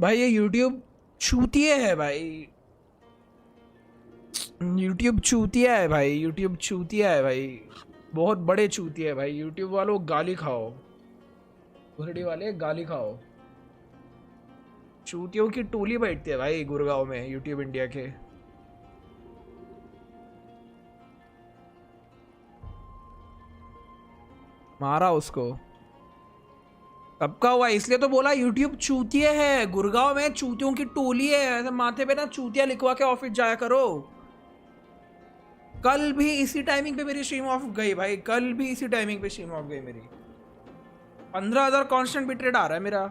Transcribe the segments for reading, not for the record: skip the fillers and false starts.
भाई ये YouTube चूतिए है भाई, YouTube चूतिया है भाई, YouTube चूतिया है भाई, बहुत बड़े चूतिया है भाई। YouTube वालों गाली खाओ, भुसड़ी वाले गाली खाओ। चूतियों की टोली बैठती है भाई गुड़गांव में YouTube इंडिया के। मारा उसको, सबका हुआ, इसलिए तो बोला YouTube चूतिए है, गुड़गांव में चूतियों की टोली है। ऐसे माथे पे ना चूतिया लिखवा के ऑफिस जाया करो। कल भी इसी टाइमिंग पे मेरी स्ट्रीम ऑफ गई भाई, कल भी इसी टाइमिंग पे स्ट्रीम ऑफ गई मेरी। 15,000 कांस्टेंट बिट रेट आ रहा है मेरा।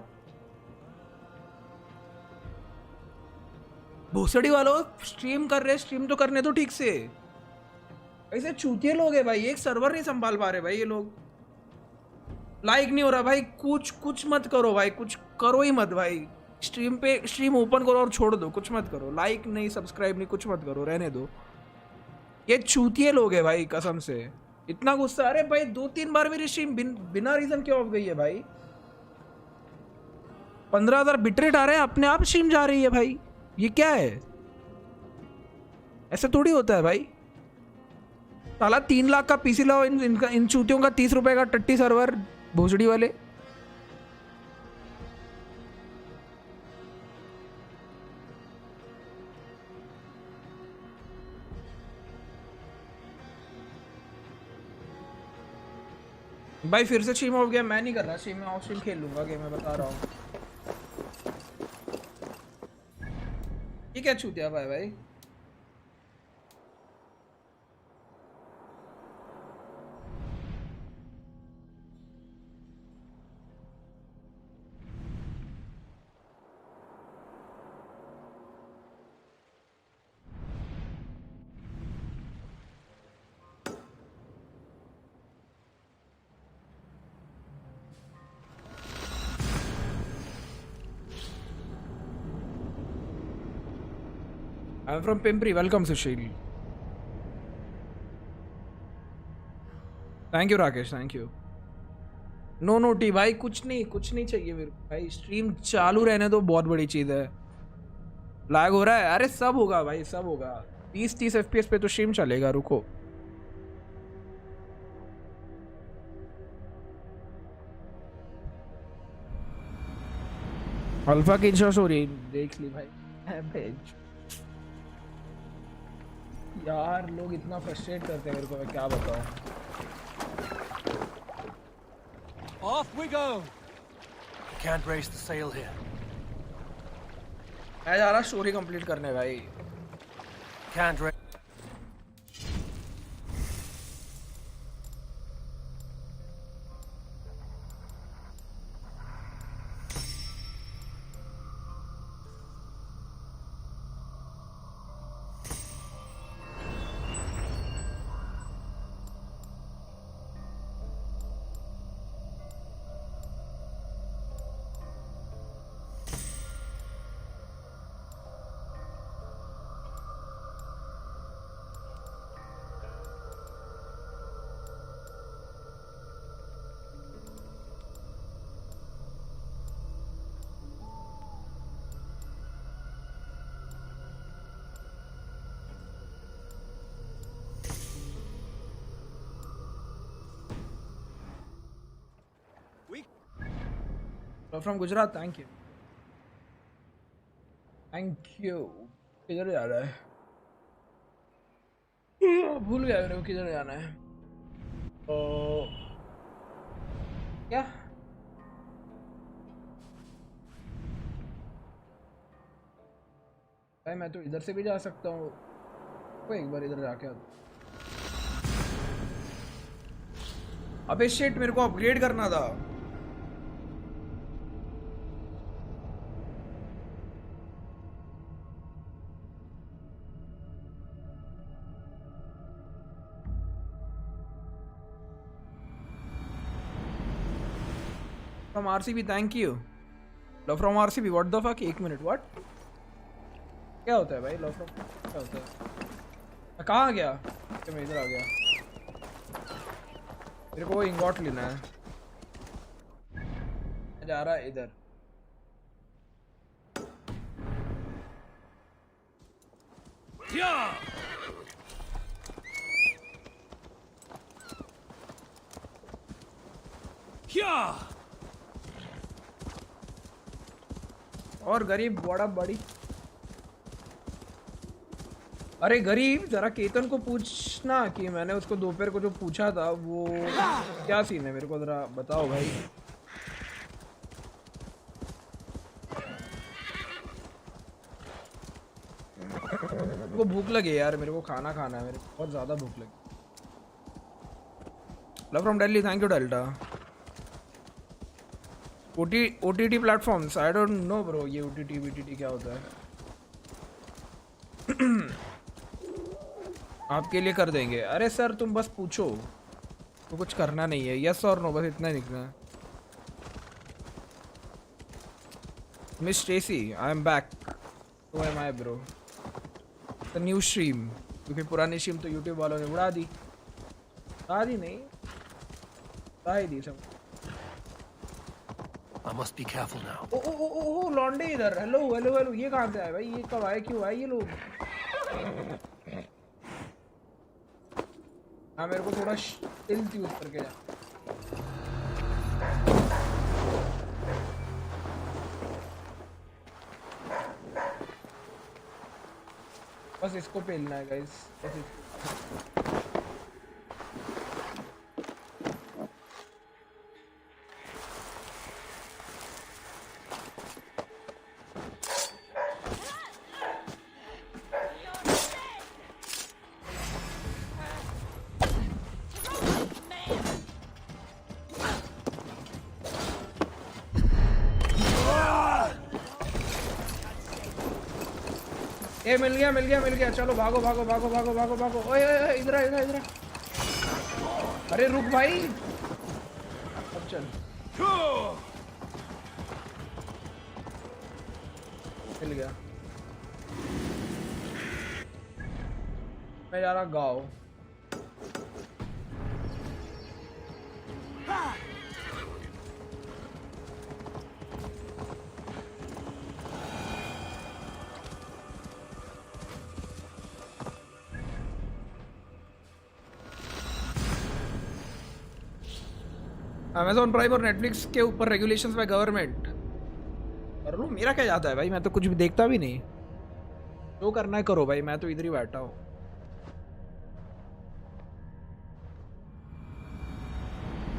भोसड़ी वालों स्ट्रीम कर रहे, स्ट्रीम तो करने तो ठीक से। ऐसे चूतिए लोग है भाई, एक सर्वर नहीं संभाल पा रहे भाई ये लोग। लाइक नहीं हो रहा भाई, कुछ मत करो भाई, कुछ करो ही मत भाई। स्ट्रीम पे स्ट्रीम ओपन करो और छोड़ दो, कुछ मत करो। लाइक नहीं, सब्सक्राइब नहीं, कुछ मत करो, रहने दो। ये चूतिए लोग है भाई कसम से। इतना गुस्सा, अरे भाई 2-3 बार मेरी स्ट्रीम बिना रीजन के ऑफ गई है भाई। 15,000 बिटरेट आ रहे हैं, अपने आप स्ट्रीम जा रही है भाई, ये क्या है? ऐसा थोड़ी होता है भाई। साला 3 लाख का पीसी लाओ, इन चूतियों का 30 रुपए का टट्टी सर्वर, भोसड़ी वाले। भाई फिर से स्ट्रीम ऑफ गया, मैं नहीं कर रहा स्ट्रीम में, ऑफ स्ट्रीम खेल लूंगा गेम, मैं बता रहा हूँ। ये क्या छूतिया भाई भाई। I'm from Pimpri. Welcome, Sushil. Thank you, Rakesh. Thank you. नो टी भाई, कुछ नहीं चाहिए मेरे को भाई। स्ट्रीम चालू रहने दो, बहुत बड़ी चीज़ है। लैग हो रहा है, अरे सब होगा भाई, सब होगा। 30 FPS पे तो स्ट्रीम चलेगा, रुको। अल्फा की इंश्योर हो रही, देख ली भाई। यार लोग इतना फ्रस्ट्रेट करते हैं मेरे को, मैं क्या बताऊं। Off we go. Can't raise the sail here. मैं जा रहा स्टोरी कंप्लीट करने भाई। Can't raise. From Gujarat, thank you. किधर जा रहा है? भूल गया मेरे को किधर जाना है। क्या भाई, मैं तो इधर से भी जा सकता हूँ। तो एक बार इधर जाके अबे शिट, मेरे को अपग्रेड करना था। From RCB, thank you. Love from RCB, what the fuck? 1 minute, what? क्या होता है भाई लव फ्रॉम, क्या होता है? मैं कहाँ आ गया? मैं इधर आ गया। मेरे को वो इंगॉट लेना है, मैं जा रहा है इधर। Yeah. Yeah. और गरीब बड़ा बड़ी। अरे गरीब जरा केतन को पूछना कि मैंने उसको दोपहर को जो पूछा था वो क्या सीन है, मेरे को जरा बताओ भाई। वो भूख लगी यार, मेरे को खाना खाना है, मेरे को बहुत ज़्यादा भूख लगी। Love from Delhi, thank you delta. OTT platforms, I don't know bro, ये OTT VTT क्या होता है। आपके लिए कर देंगे। अरे सर तुम बस पूछो, तो कुछ करना नहीं है, यस और नो, बस इतना ही लिखना है। Miss Stacy, I am back. तो am I bro. The new stream, क्योंकि पुरानी स्ट्रीम तो यूट्यूब वालों ने उड़ा दी। उड़ा दी नहीं, उड़ा ही दी सब। I must be careful now. ओ ओ ओ ओ लॉन्डे इधर। हेलो हेलो हेलो, ये कहाँ से आए भाई, ये कब आए, क्यों आए ये लोग। हाँ मेरे को थोड़ा स्टिल्थ यूज करके जा। बस इसको पेलना है गाइस, बस इसको। ए मिल गया मिल गया मिल गया, चलो भागो भागो भागो भागो भागो भागो। ओए ओए इधर इधर इधर। अरे रुक भाई, अब चल। मिल गया। मैं जा रहा गाँव। अमेज़ॉन प्राइम और नेटफ्लिक्स के ऊपर रेगुलेशंस बाय गवर्नमेंट कर लो, मेरा क्या जाता है भाई, मैं तो कुछ भी देखता भी नहीं। जो करना है करो भाई, मैं तो इधर ही बैठा हूँ।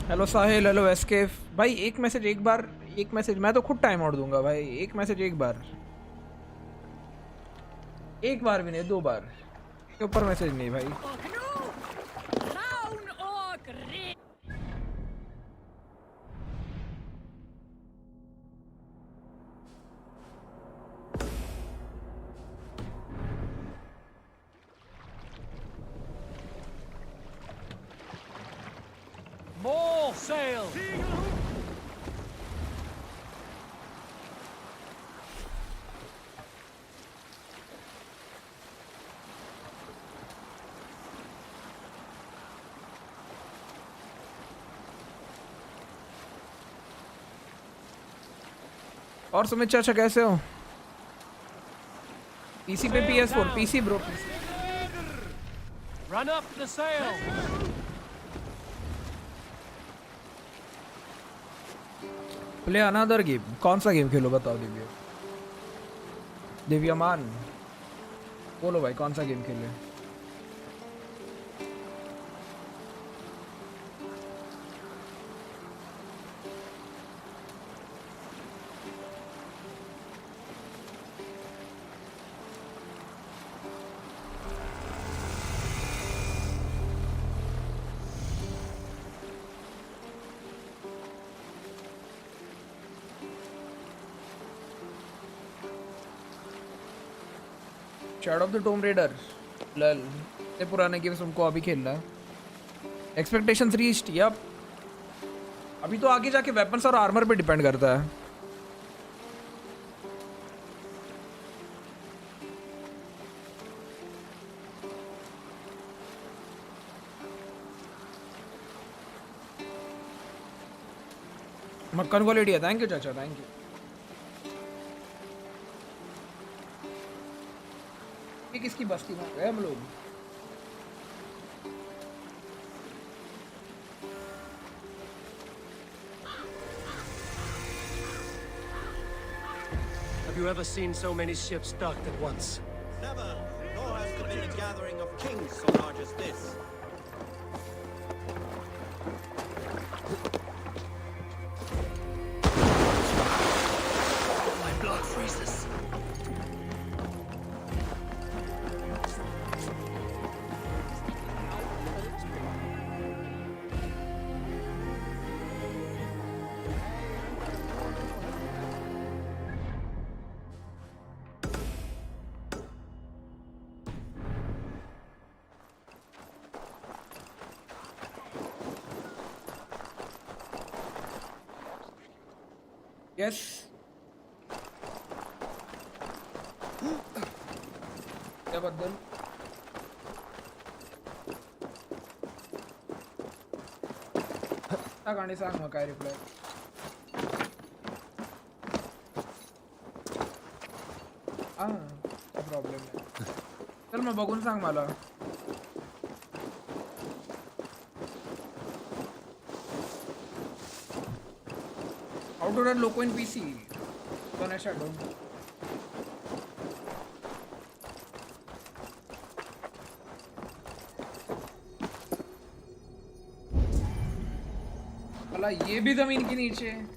हेलो साहिल, हेलो एस्केफ भाई। एक मैसेज एक बार, एक मैसेज मैं तो खुद टाइम आउट दूंगा भाई। एक मैसेज एक बार, एक बार भी नहीं, 2 बार के ऊपर मैसेज नहीं भाई। More sail. और सुमित चाचा कैसे हो? पीसी पे PS4, PC bro, PC. Run up the sail. Play another game. कौन सा गेम खेलो बताओ दिव्या। दिव्यमान बोलो भाई, कौन सा गेम खेले। Shadow of the Tomb Raider लल, ये पुराने गेम्स उनको अभी खेलना है। Expectations reached, yup. अभी तो आगे जाके वेपन्स और आर्मर पे डिपेंड करता है। मक्खन को ले लिया, थैंक यू चाचा, थैंक यू। ये किसकी बस्ती में गए हम लोग? Have you ever seen so many ships docked at once? Never, nor has there been a gathering of kings so large as this. My blood freezes. Yes त्याबद्दल सांग आणि सांग मग काय रिप्लाय. हा काय प्रॉब्लेम नाही. चल मग बघून सांग मला. How to run loco in PC? Don't I shadow? अला ये भी जमीन के नीचे है.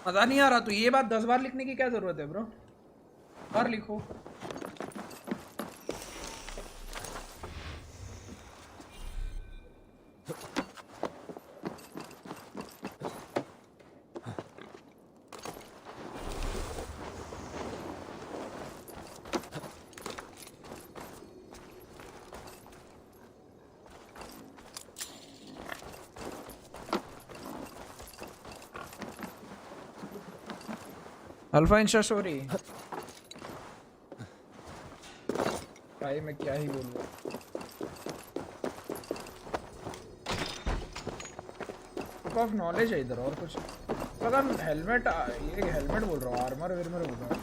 मजा नहीं आ रहा तो ये बात 10 बार लिखने की क्या जरूरत है ब्रो. बार लिखो. अल्फा इंशा स्टोरी भाई मैं क्या ही बोलूँ. ऑफ नॉलेज है इधर और कुछ. अगर हेलमेट ये हेलमेट बोल रहा हूँ आर्मर वेरमर बोल रहा हूँ.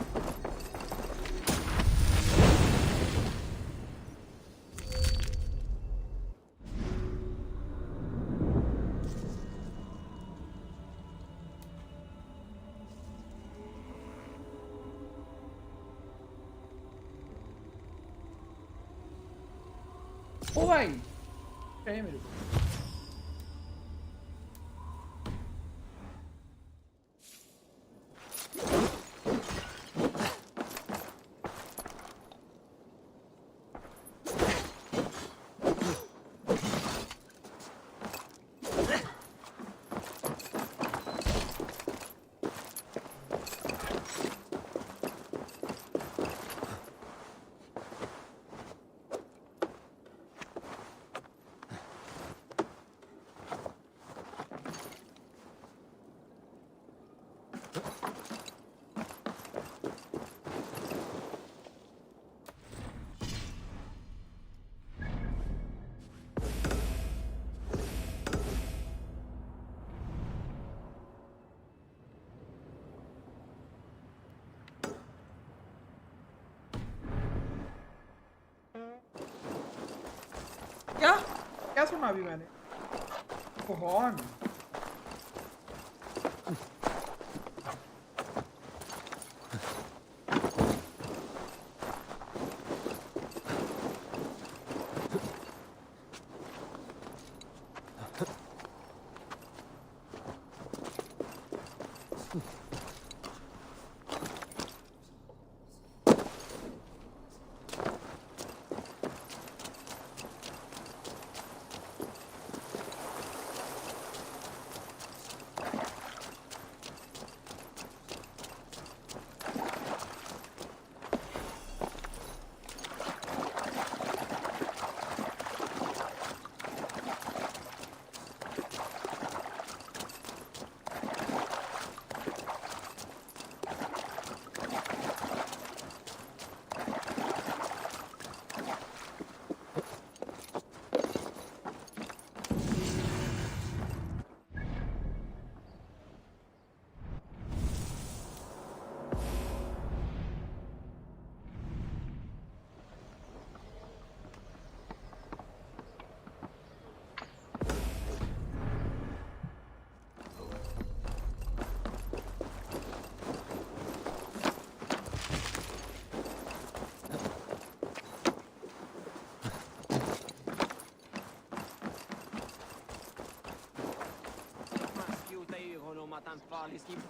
ओ भाई चाहिए मेरे को. सुना अभी मैंने? कौन?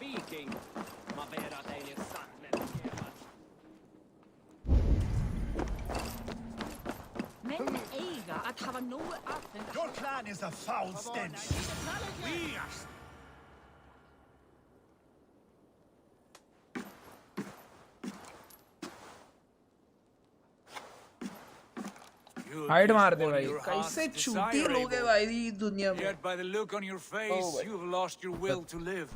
Viking. Your clan is a foul stench. We are... hide मार दे भाई. कैसे चूती लोग हैं भाई इस दुनिया में? Yet by the look on your face, you have lost your will to live.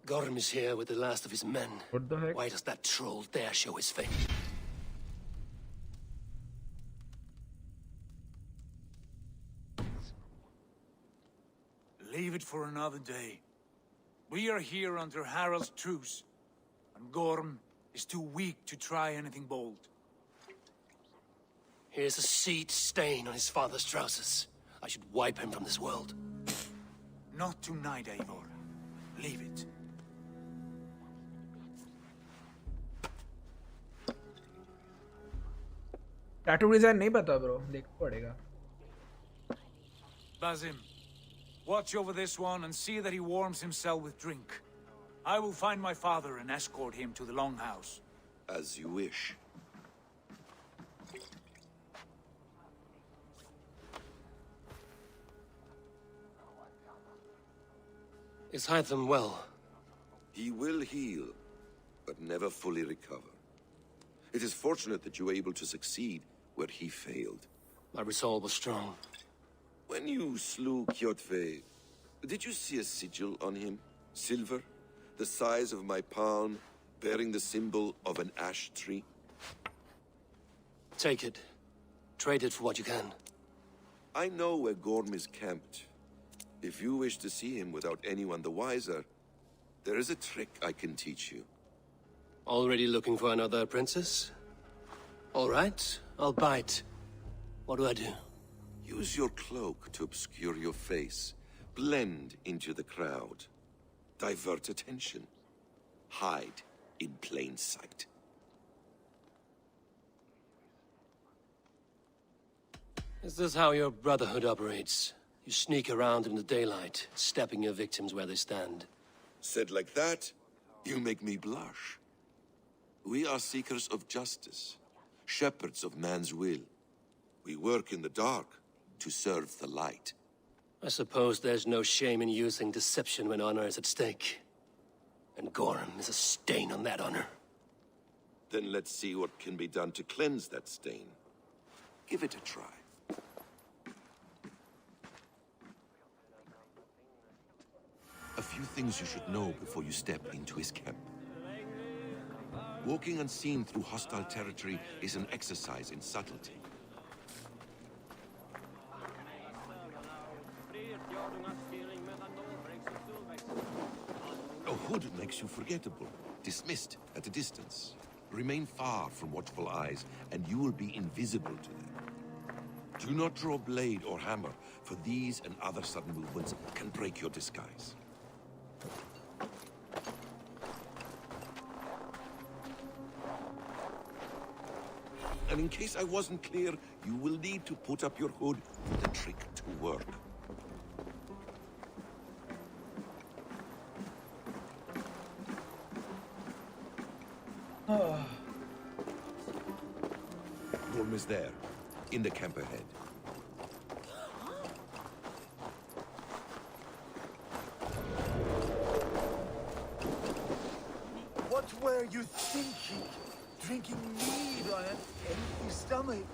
Gorm is here with the last of his men. What the heck? Why does that troll dare show his face? Leave it for another day. We are here under Harald's truce, and Gorm is too weak to try anything bold. Here's a seed stain on his father's trousers. I should wipe him from this world. Not tonight, Eivor. Leave it. Tattoo design नहीं पता bro, देखना पड़ेगा. Basim, watch over this one and see that he warms himself with drink. I will find my father and escort him to the Longhouse. As you wish. Is Hytham well? He will heal, but never fully recover. It is fortunate that you were able to succeed where he failed. My resolve was strong. When you slew Kjotve, did you see a sigil on him? Silver, the size of my palm, bearing the symbol of an ash tree? Take it. Trade it for what you can. I know where Gorm is camped. If you wish to see him without anyone the wiser, there is a trick I can teach you. Already looking for another princess? All right, I'll bite. What do I do? Use your cloak to obscure your face. Blend into the crowd. Divert attention. Hide in plain sight. Is this how your brotherhood operates? You sneak around in the daylight, stepping your victims where they stand. Said like that, you make me blush. We are seekers of justice, shepherds of man's will. We work in the dark to serve the light. I suppose there's no shame in using deception when honor is at stake. And Gorm is a stain on that honor. Then let's see what can be done to cleanse that stain. Give it a try. A few things you should know before you step into his camp. Walking unseen through hostile territory is an exercise in subtlety. A hood makes you forgettable, dismissed at a distance. Remain far from watchful eyes, and you will be invisible to them. Do not draw blade or hammer, for these and other sudden movements can break your disguise. And in case I wasn't clear, you will need to put up your hood for the trick to work. Gorm is there, in the camp ahead. What were you thinking? Drinking mead on an empty stomach?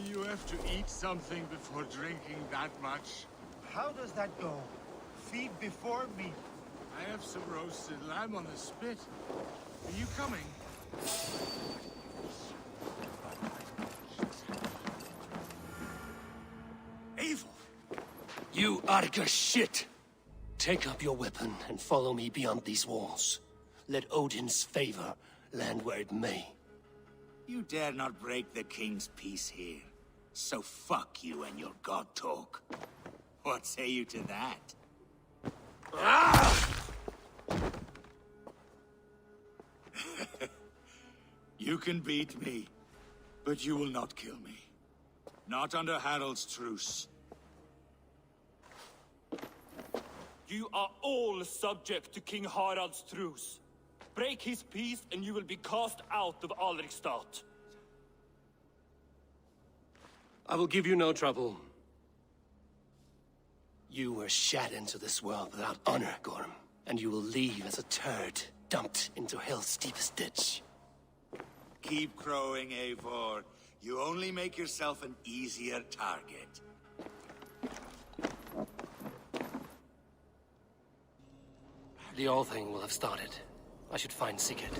You have to eat something before drinking that much. How does that go? Feed before meat. I have some roasted lamb on the spit. Are you coming? Evil! You Arga shit! Take up your weapon and follow me beyond these walls. Let Odin's favor land where it may. You dare not break the king's peace here. So fuck you and your god talk. What say you to that? Ah! You can beat me, but you will not kill me. Not under Harald's truce. You are all subject to King Harald's truce. Break his peace and you will be cast out of Alrikstad. I will give you no trouble. You were shat into this world without honor, Gorm, and you will leave as a turd dumped into hell's deepest ditch. Keep crowing, Eivor. You only make yourself an easier target. The all thing will have started. I should find Sigurd.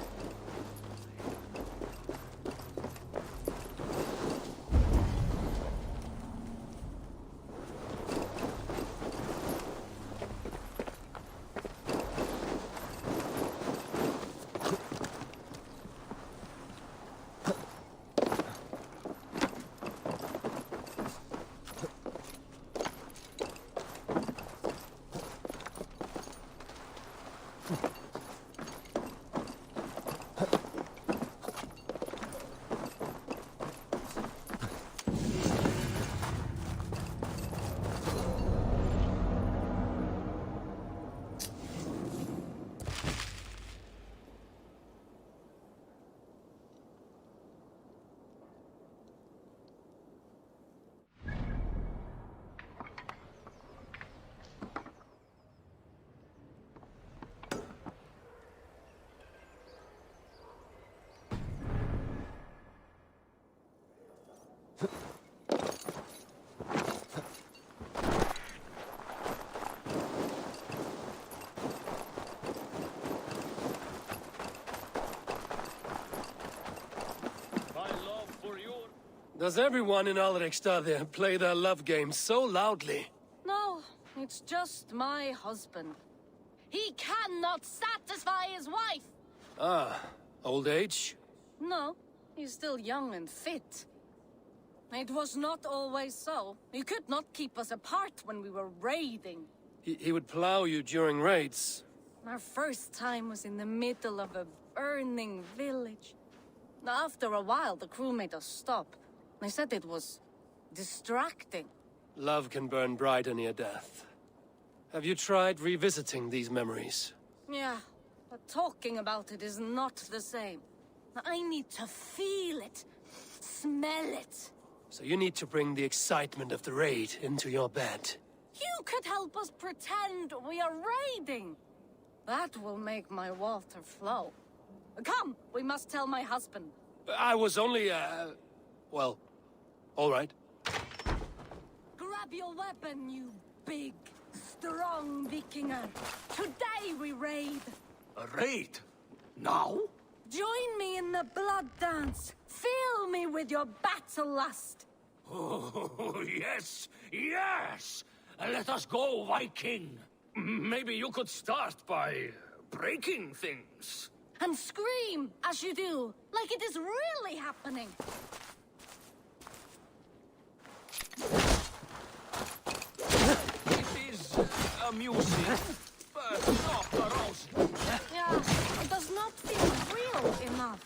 Does everyone in Alrikstad play their love game so loudly? No, it's just my husband. He cannot satisfy his wife! Ah, old age? No, he's still young and fit. It was not always so. He could not keep us apart when we were raiding. He would plow you during raids. Our first time was in the middle of a burning village. After a while, the crew made us stop. They said it was distracting. Love can burn brighter near death. Have you tried revisiting these memories? Yeah, but talking about it is not the same. I need to feel it, smell it. So you need to bring the excitement of the raid into your bed. You could help us pretend we are raiding. That will make my water flow. Come, we must tell my husband. I was only, well, all right. Grab your weapon, you big, strong Vikinger. Today we raid. A raid? Now? Join me in the blood dance. Fill me with your battle lust. Oh, yes, yes! Let us go, Viking. Maybe you could start by breaking things. And scream as you do, like it is really happening. amusing, but not arousing. Yeah, it does not feel real enough.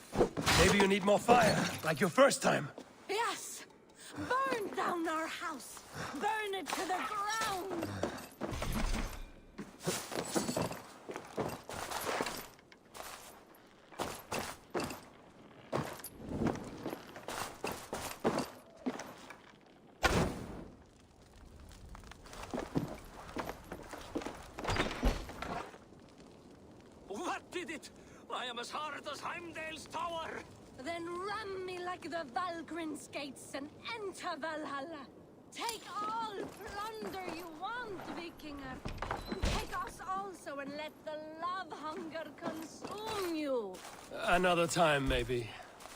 Maybe you need more fire, like your first time. Yes! Burn down our house! Burn it to the ground! What did it? I am as hard as Heimdall's tower. Then ram me like the Valgrin's gates and enter Valhalla. Take all plunder you want, Vikinger. Take us also and let the love hunger consume you. Another time, maybe.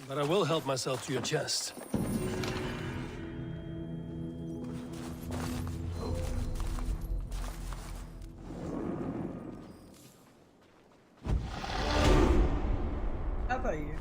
But I will help myself to your chest. क्या था ये?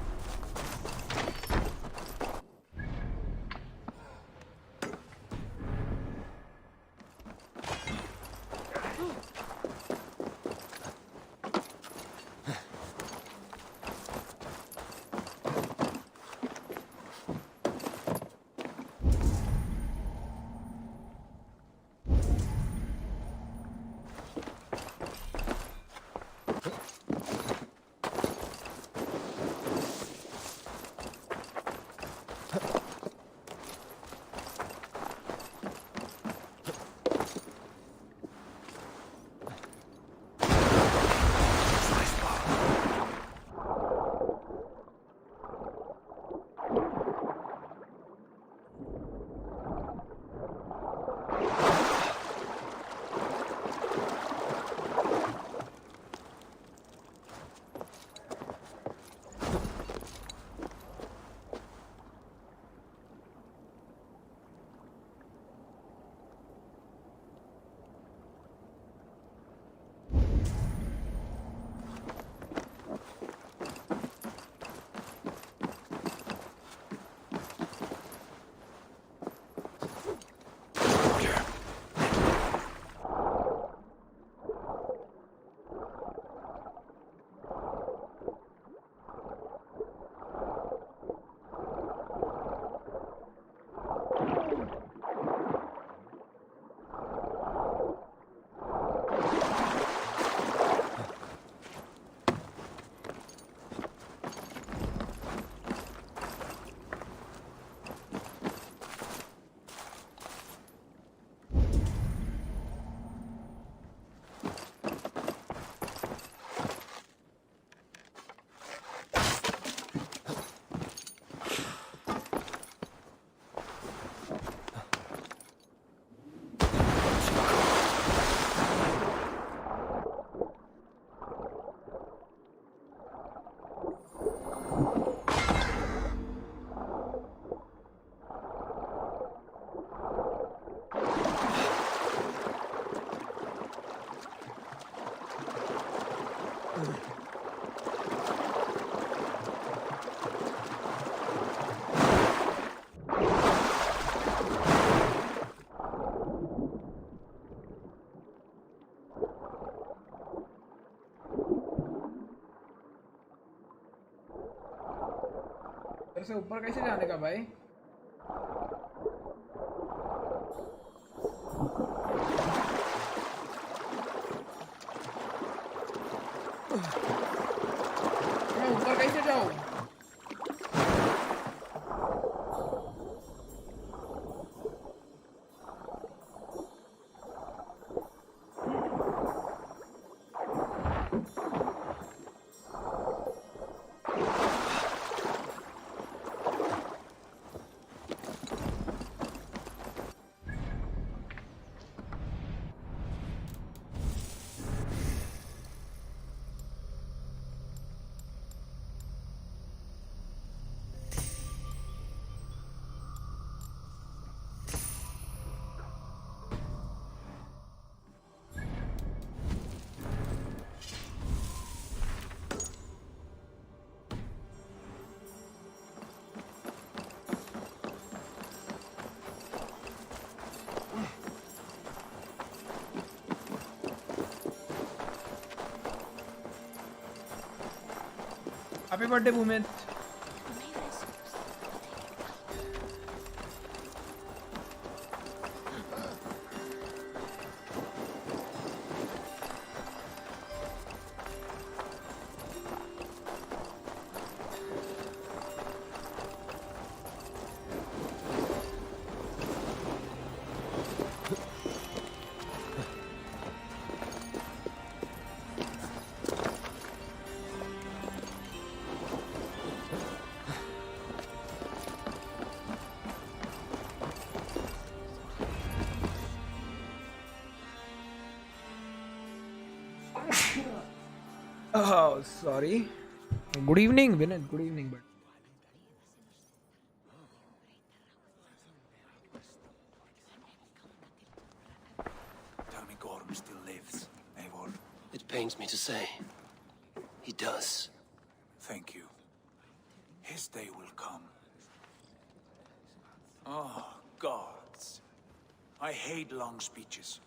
इधर से ऊपर कैसे जाने का भाई? मैं ऊपर कैसे जाऊँ? Happy birthday Bhumit. Oh, sorry. Good evening, Vinod. Good evening, but Tell me Gorm still lives, Eivor. It pains me to say. He does. Thank you. His day will come. Oh, gods. I hate long speeches.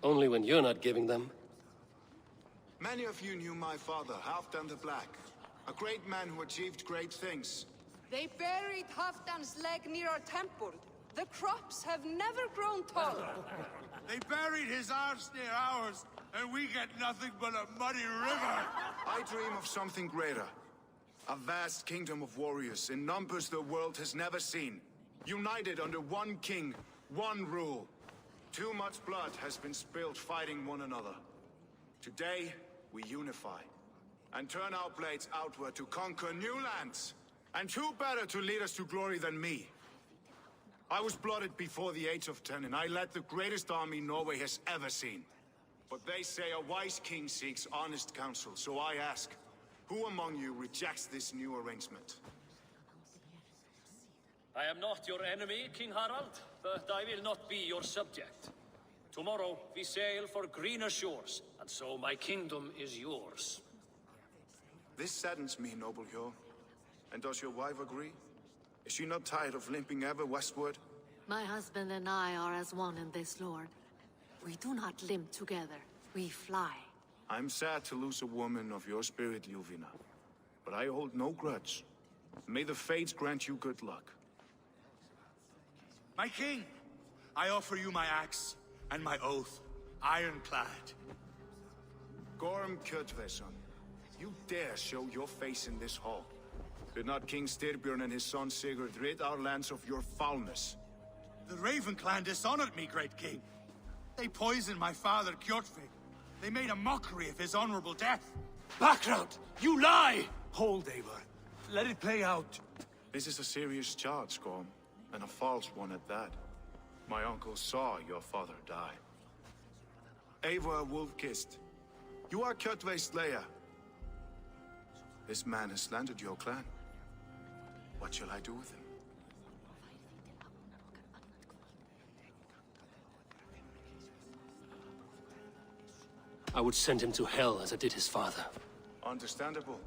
Only when you're not giving them. Many of you knew my father, Halfdan the Black. A great man who achieved great things. They buried Halfdan's leg near our temple. The crops have never grown tall. They buried his arse near ours, and we get nothing but a muddy river. I dream of something greater. A vast kingdom of warriors in numbers the world has never seen. United under one king, one rule. Too much blood has been spilled fighting one another. Today, we unify and turn our blades outward to conquer new lands. And who better to lead us to glory than me? I was blooded before the age of 10, and I led the greatest army Norway has ever seen. But they say a wise king seeks honest counsel, so I ask, who among you rejects this new arrangement? I am not your enemy, King Harald, but I will not be your subject. Tomorrow we sail for greener shores, and so my kingdom is yours. This saddens me, noble Hjor. And does your wife agree? Is she not tired of limping ever westward? My husband and I are as one in this, Lord. We do not limp together. We fly. I'm sad to lose a woman of your spirit, Ljuvina. But I hold no grudge. May the fates grant you good luck. My king, I offer you my axe and my oath, ironclad. Gorm Kjotveson, you dare show your face in this hall. Did not King Styrbjörn and his son Sigurd rid our lands of your foulness? The Raven clan dishonored me, great king. They poisoned my father, Kjotve. They made a mockery of his honorable death. Background! You lie! Hold, Eivor. Let it play out. This is a serious charge, Gorm, and a false one at that. My uncle saw your father die. Eivor Wolf-Kissed, you are Kjotve's slayer. This man has slandered your clan. What shall I do with him? I would send him to hell as I did his father. Understandable.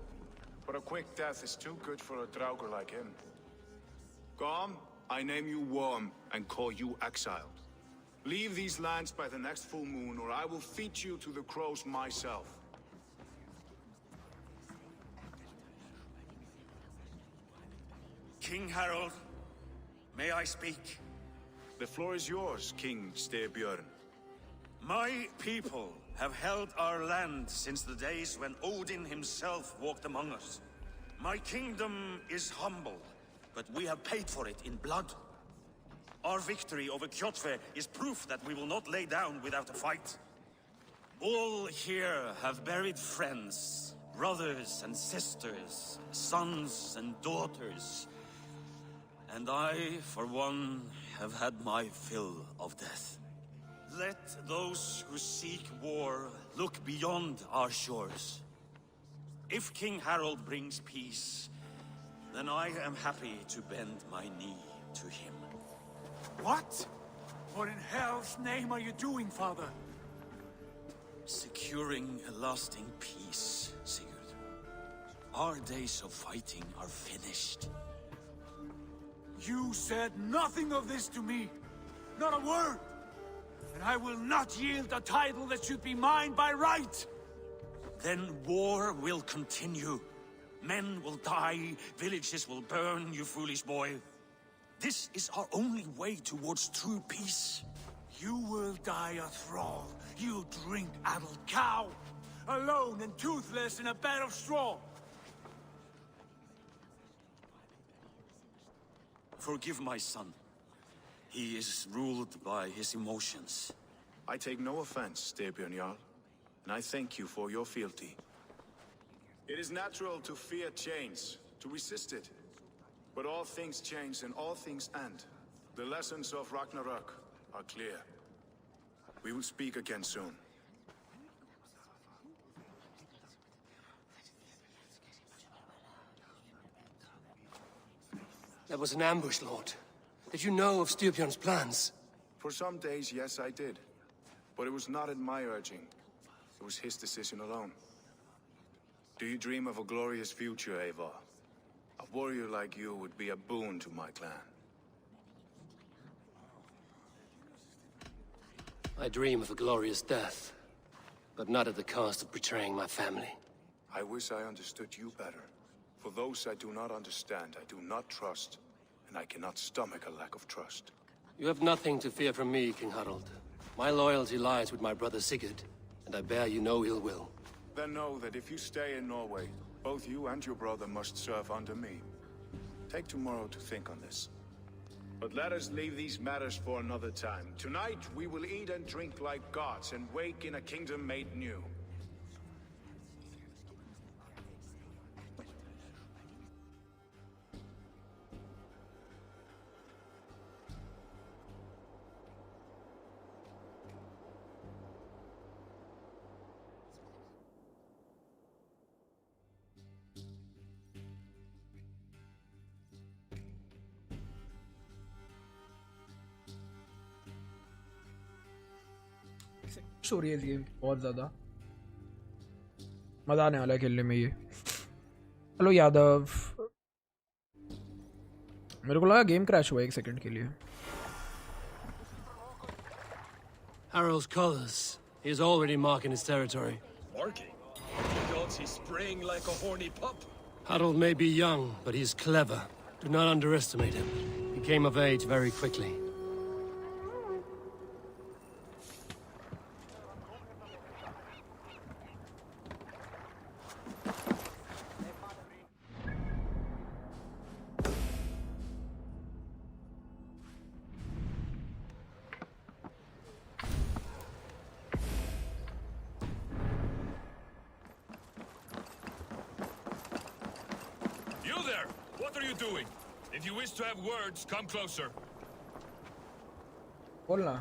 But a quick death is too good for a Draugr like him. Gorm, I name you Worm and call you exiled. Leave these lands by the next full moon, or I will feed you to the crows myself. King Harald, may I speak? The floor is yours, King Styrbjörn. My people have held our land since the days when Odin himself walked among us. My kingdom is humble, but we have paid for it in blood. Our victory over Kjotve is proof that we will not lay down without a fight. All here have buried friends, brothers and sisters, sons and daughters. And I, for one, have had my fill of death. Let those who seek war look beyond our shores. If King Harald brings peace, then I am happy to bend my knee to him. What? What in hell's name are you doing, father? Securing a lasting peace, Sigurd. Our days of fighting are finished. You said nothing of this to me. Not a word. And I will not yield a title that should be mine by right. Then war will continue. Men will die, villages will burn, you foolish boy. This is our only way towards true peace. You will die a thrall. You drink-addled cow. Alone and toothless in a bed of straw. Forgive my son. He is ruled by his emotions. I take no offense, Styrbjörn Jarl, and I thank you for your fealty. It is natural to fear change, to resist it. But all things change and all things end. The lessons of Ragnarok are clear. We will speak again soon. That was an ambush, Lord. Did you know of Styrbjörn's plans? For some days, yes, I did. But it was not at my urging. It was his decision alone. Do you dream of a glorious future, Eivor? A warrior like you would be a boon to my clan. I dream of a glorious death, but not at the cost of betraying my family. I wish I understood you better. For those I do not understand, I do not trust, and I cannot stomach a lack of trust. You have nothing to fear from me, King Harald. My loyalty lies with my brother Sigurd, and I bear you no ill will. Then know that if you stay in Norway, both you and your brother must serve under me. Take tomorrow to think on this. But let us leave these matters for another time. Tonight, we will eat and drink like gods and wake in a kingdom made new. Story है ये बहुत ज़्यादा मज़ा आने वाला है खेलने में ये। हेलो यादव, मेरे को लगा गेम क्रैश हुआ एक सेकंड के लिए। Harald's colors. He is already marking his territory. Marking? The gods he's spraying like a horny pup. Harald may be young, but he is clever. Do not underestimate him. He came of age very quickly. If you wish to have words, come closer. बोलना।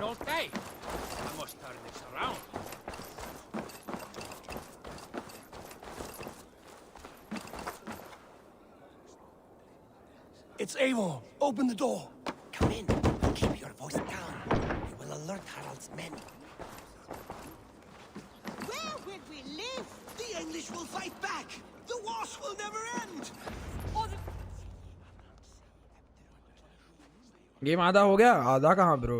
All day. I must turn this around. It's Eivor. Open the door. Come in. Keep your voice down. We will alert Harald's men. Where will we live? The English will fight back. The wars will never end. Game आधा हो गया, आधा कहाँ bro?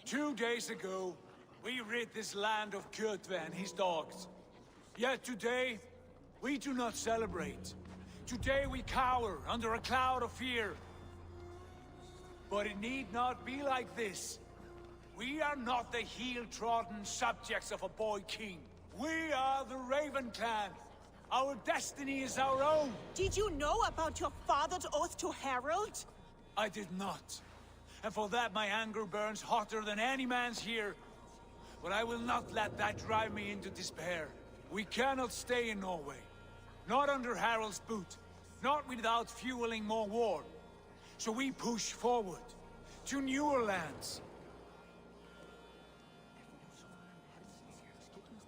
2 days ago, we rid this land of Kjotve and his dogs. Yet today, we do not celebrate. Today we cower under a cloud of fear. But it need not be like this. We are not the heel-trodden subjects of a boy king. We are the Raven clan. Our destiny is our own. Did you know about your father's oath to Harald? I did not. And for that my anger burns hotter than any man's here. But I will not let that drive me into despair. We cannot stay in Norway. Not under Harald's boot. Not without fueling more war. So we push forward. to newer lands.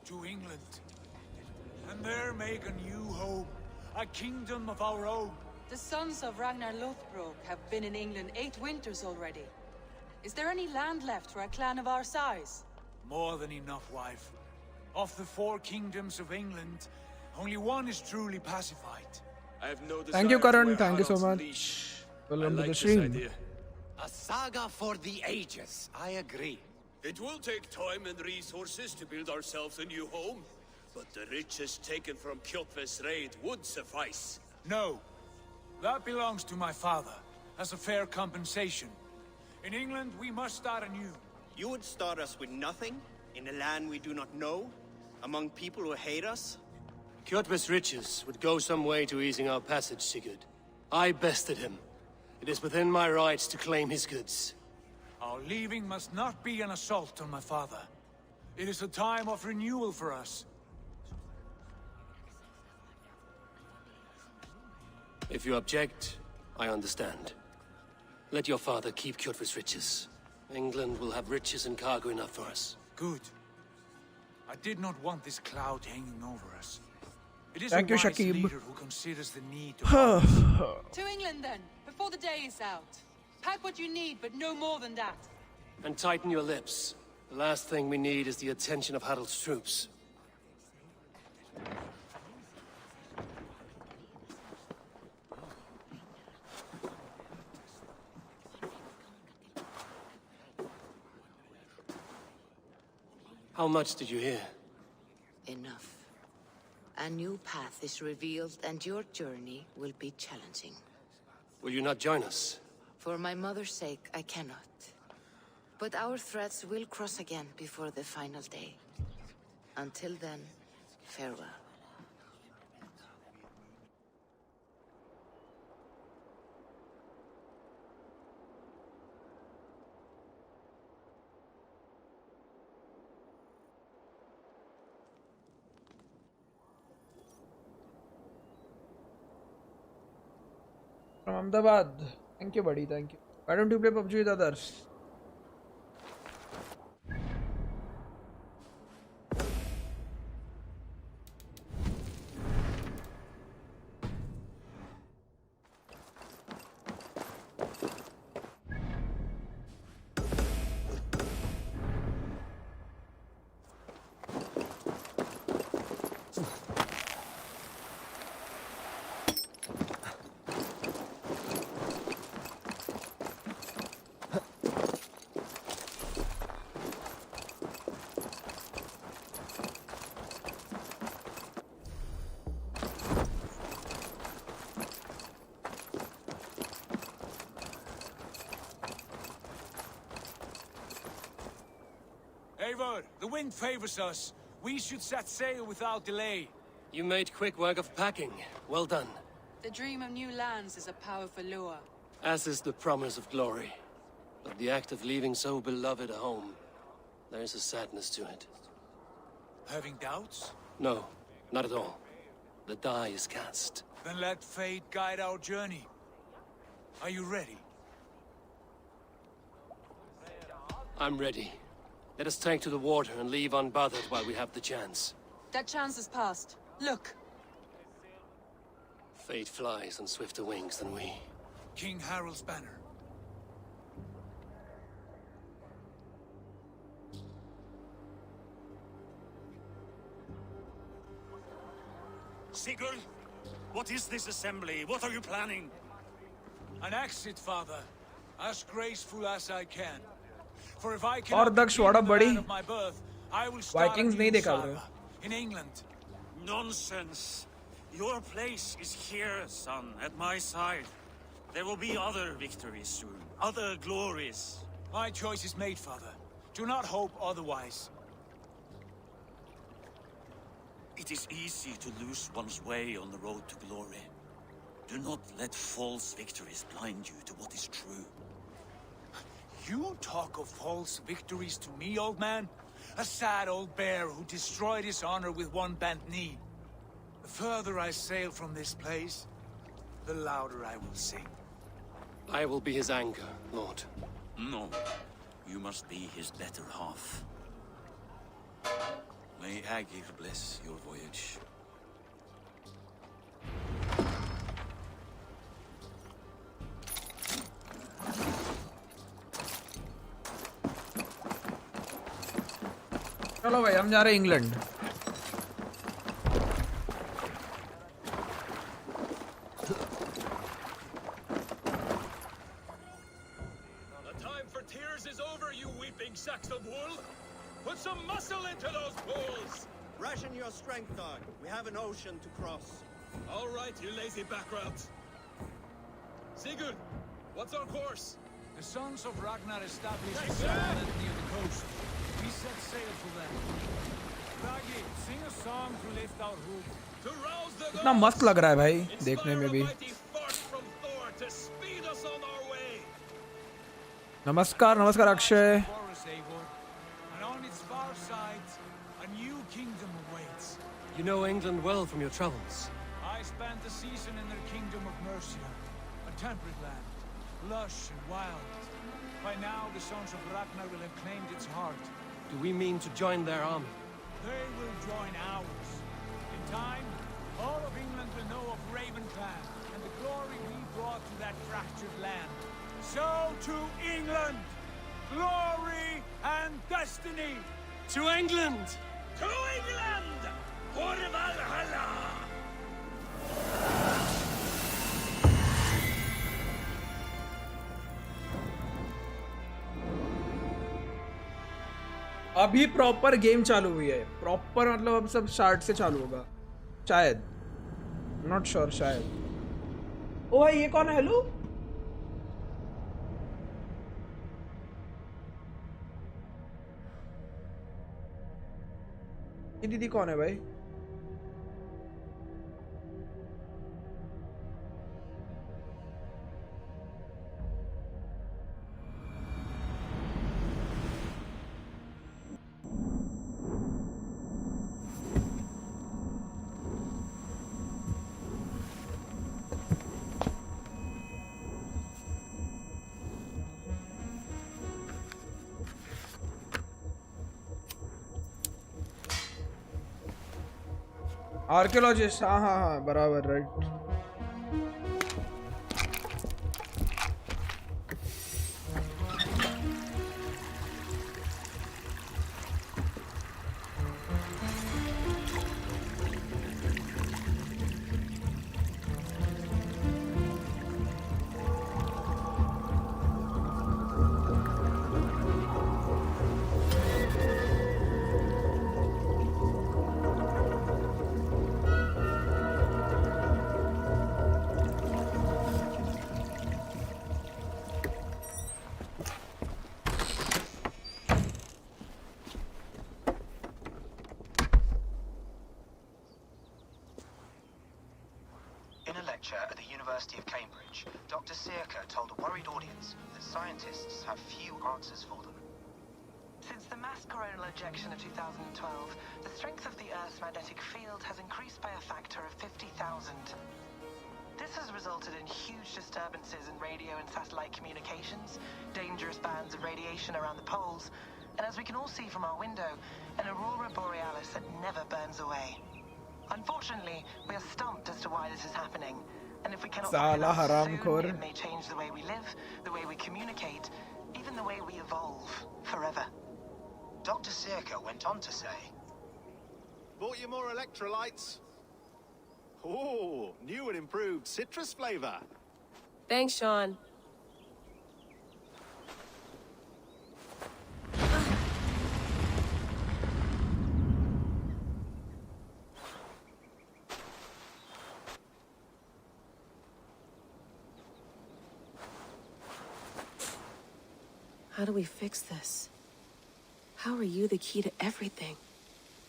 To England. And there make a new home, a kingdom of our own. The sons of Ragnar Lothbrok have been in England 8 winters already. Is there any land left for a clan of our size? More than enough, wife. Of the 4 kingdoms of England, only one is truly pacified. I have no Thank you, desire to Karan. wear Thank you so Harald's much. leash. Welcome to I like the this stream. idea. A saga for the ages. I agree. It will take time and resources to build ourselves a new home, but the riches taken from Kjotve's raid would suffice. No. That belongs to my father, as a fair compensation. In England, we must start anew. You would start us with nothing? In a land we do not know? Among people who hate us? Kjotve's riches would go some way to easing our passage, Sigurd. I bested him. It is within my rights to claim his goods. Our leaving must not be an assault on my father. It is a time of renewal for us. If you object, I understand. Let your father keep Kjotve's riches. England will have riches and cargo enough for us. Good. I did not want this cloud hanging over us. It is Thank a you, wise Shakib. leader who considers the need to To England then, before the day is out. Pack what you need, but no more than that. And tighten your lips. The last thing we need is the attention of Harald's troops. How much did you hear? Enough. A new path is revealed and your journey will be challenging. Will you not join us? For my mother's sake, I cannot. But our threads will cross again before the final day. Until then, farewell. From Ahmedabad. Thank you, buddy. Thank you. Why don't you play PUBG with others? Eivor, the wind favors us. We should set sail without delay. You made quick work of packing. Well done. The dream of new lands is a powerful lure. As is the promise of glory. But the act of leaving so beloved a home, there is a sadness to it. Having doubts? No, not at all. The die is cast. Then let fate guide our journey. Are you ready? I'm ready. Let us take to the water and leave unbothered while we have the chance. That chance is past. Look. Fate flies on swifter wings than we. King Harald's banner. Sigurd, what is this assembly? What are you planning? An exit, father. As graceful as I can. For if I और can Daksh what up buddy? my birth, I will start Vikings a नहीं new देखा saga उधर. in England. Nonsense. Your place is here, son, at my side. There will be other victories soon, other glories. My choice is made, father. Do not hope otherwise. It is easy to lose one's way on the road to glory. Do not let false victories blind you to what is true. You talk of false victories to me, old man? A sad old bear who destroyed his honor with one bent knee. The further I sail from this place, the louder I will sing. I will be his anchor, Lord. No. You must be his better half. May Agir bless your voyage. चलो भाई हम जा रहे हैं England. The time for tears is over, you weeping sacks of wool. Put some muscle into those bulls. Ration your strength, dog. We have an ocean to cross. All right, you lazy backrats. Sigurd, what's our course? The sons of Ragnar established a settlement near the coast. We set sail for them. Ragi, sing a song to lift our hoop. To rouse the इतना मस्त लग रहा है भाई देखने में भी. to speed us on our way. नमस्कार नमस्कार Akshay. And on its far sides, a new kingdom awaits. You know England well from your travels. I spent a season in their kingdom of Mercia, a temperate land, lush and wild. By now, the sons of Ragnar will have claimed its heart. Do we mean to join their army? They will join ours. In time, all of England will know of Raven Clan and the glory we brought to that fractured land. So to England, glory and destiny. To England! To England! For Valhalla! अभी proper game चालू हुई है. Proper मतलब अब सब start से चालू होगा शायद. नॉट श्योर शायद. ओ भाई ये कौन है? हेलो ये दीदी कौन है भाई? आर्कियोलॉजिस्ट. हाँ हाँ हाँ बराबर right. At the University of Cambridge, Dr. Circa told a worried audience that scientists have few answers for them. Since the mass coronal ejection of 2012, the strength of the Earth's magnetic field has increased by a factor of 50,000. This has resulted in huge disturbances in radio and satellite communications, dangerous bands of radiation around the poles, and as we can all see from our window, an aurora borealis that never burns away. Unfortunately, we are stumped as to why this is happening, and if we cannot find out soon, it may change the way we live, the way we communicate, even the way we evolve, forever. Dr. Circa went on to say, Bought you more electrolytes? Oh, new and improved citrus flavor. Thanks, Sean. How do we fix this? How are you the key to everything?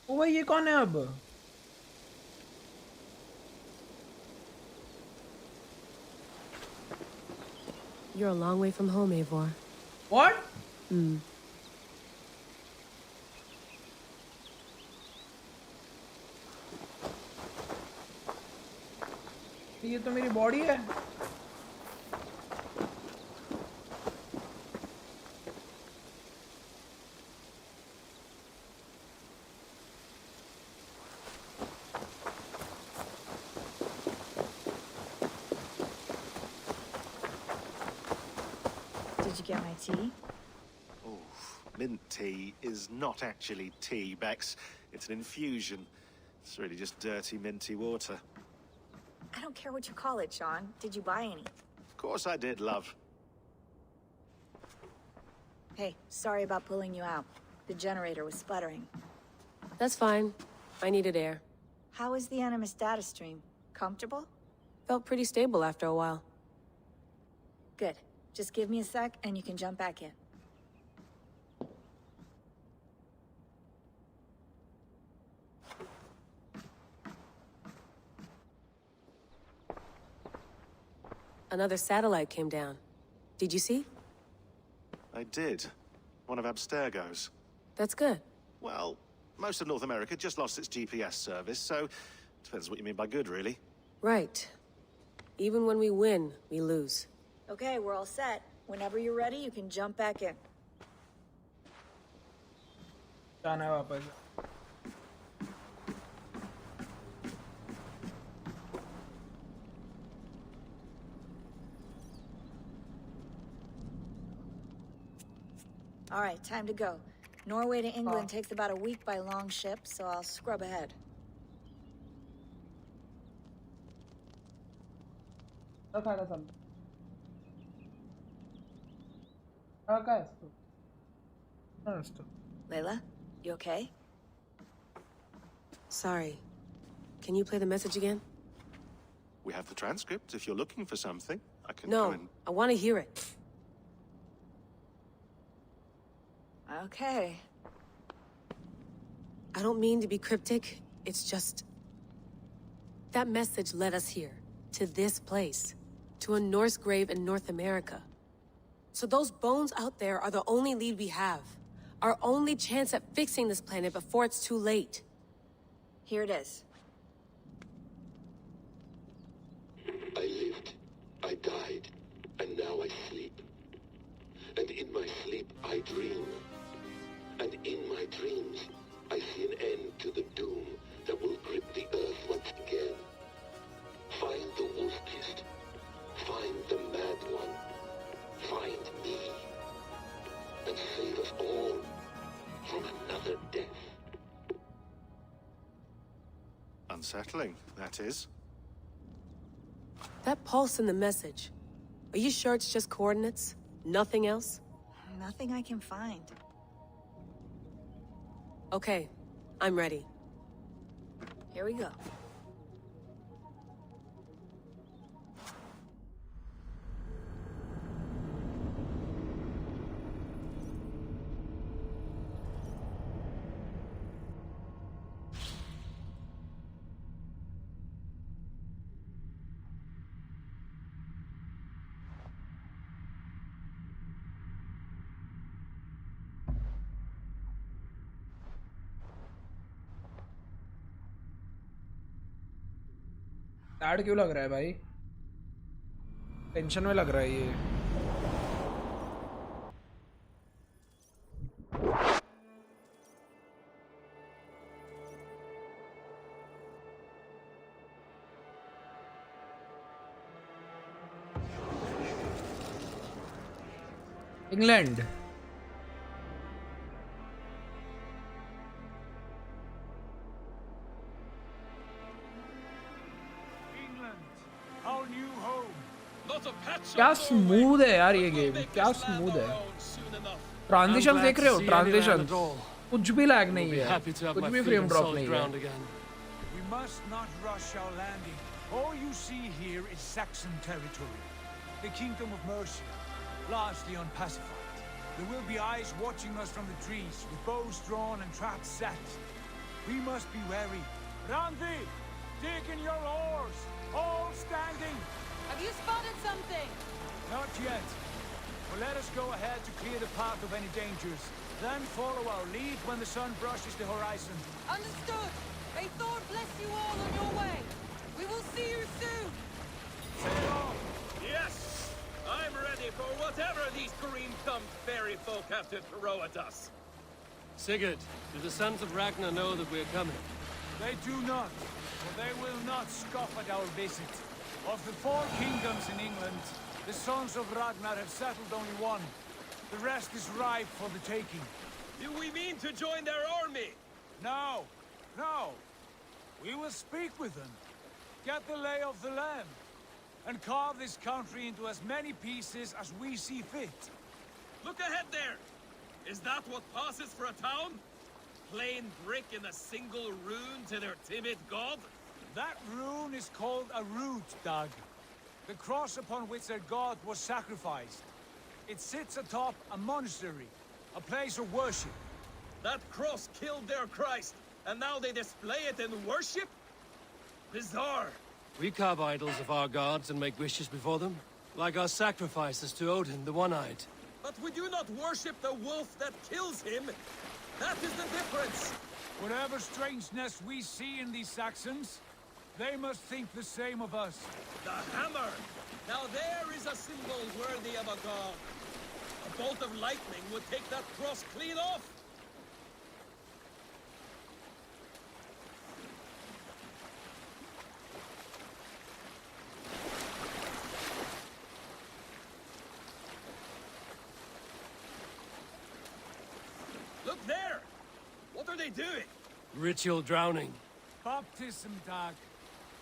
ओ ये कौन है अब? You're a long way from home, Eivor. What? ये तो मेरी body है. you get my tea? Oh, mint tea is not actually tea, Bex. It's an infusion. It's really just dirty, minty water. I don't care what you call it, Sean. Did you buy any? Of course I did, love. Hey, sorry about pulling you out. The generator was sputtering. That's fine. I needed air. How was the Animus data stream? Comfortable? Felt pretty stable after a while. Good. Just give me a sec and you can jump back in. Another satellite came down. Did you see? I did. One of Abstergo's. That's good. Well, most of North America just lost its GPS service, so depends what you mean by good, really. Right. Even when we win, we lose. Okay, we're all set. Whenever you're ready, you can jump back in. जाना है वापस. All right, time to go. Norway to England takes about a week by long ship, so I'll scrub ahead. Layla, you okay? Sorry. Can you play the message again? We have the transcript. If you're looking for something, I can No, go and... I want to hear it. Okay. I don't mean to be cryptic. It's just... that message led us here. To this place. To a Norse grave in North America. So those bones out there are the only lead we have. Our only chance at fixing this planet before it's too late. Here it is. I lived, I died, and now I sleep. And in my sleep I dream. And in my dreams, I see an end to the doom that will grip the earth once again. Find the wolf-kissed. Find the mad one. Find me. And save us all from another death. Unsettling, that is. That pulse in the message. Are you sure it's just coordinates? Nothing else? Nothing I can find. Okay, I'm ready. Here we go. Sad क्यों लग रहा है भाई? Tension में लग रहा है ये. इंग्लैंड. क्या स्मूथ है यार ये गेम. क्या स्मूथ है. ट्रांजिशन देख रहे हो? ट्रांजिशन कुछ भी लैग नहीं है. कुछ भी फ्रेम ड्रॉप नहीं है. We must not rush our landing. All you see here is Saxon territory. The Kingdom of Mercia, largely unpacified. There will be eyes watching us from the trees, with bows drawn and traps set. We must be wary. Randi, dig in your oars. All standing. Have you spotted something? Not yet. Well, let us go ahead to clear the path of any dangers. Then follow our lead when the sun brushes the horizon. Understood. May Thor bless you all on your way. We will see you soon. Sail on. Yes! I'm ready for whatever these green-thumbed fairy folk have to throw at us. Sigurd, do the sons of Ragnar know that we're coming? They do not. For they will not scoff at our visit. Of the 4 kingdoms in England, the sons of Ragnar have settled only one, The rest is ripe for the taking. Do we mean to join their army? No, no. We will speak with them, get the lay of the land, and carve this country into as many pieces as we see fit. Look ahead there! Is that what passes for a town? Plain brick in a single rune to their timid god? That rune is called a root, Doug. The cross upon which their god was sacrificed. It sits atop a monastery, a place of worship. That cross killed their Christ, and now they display it in worship? Bizarre. We carve idols of our gods and make wishes before them, like our sacrifices to Odin, the One-Eyed. But we do not worship the wolf that kills him. That is the difference. Whatever strangeness we see in these Saxons, they must think the same of us. The hammer! Now there is a symbol worthy of a god. A bolt of lightning would take that cross clean off. Look there! What are they doing? Ritual drowning. Baptism, Doug.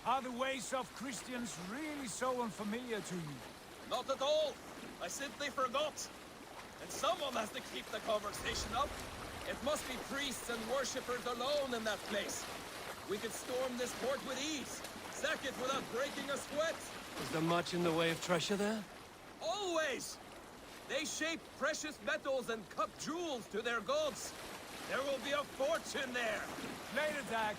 Are the ways of Christians really so unfamiliar to you? Not at all. I simply forgot. And someone has to keep the conversation up. It must be priests and worshippers alone in that place. We could storm this port with ease. Sack it without breaking a sweat. Is there much in the way of treasure there? Always! They shape precious metals and cut jewels to their gods. There will be a fortune there. Later, Dag.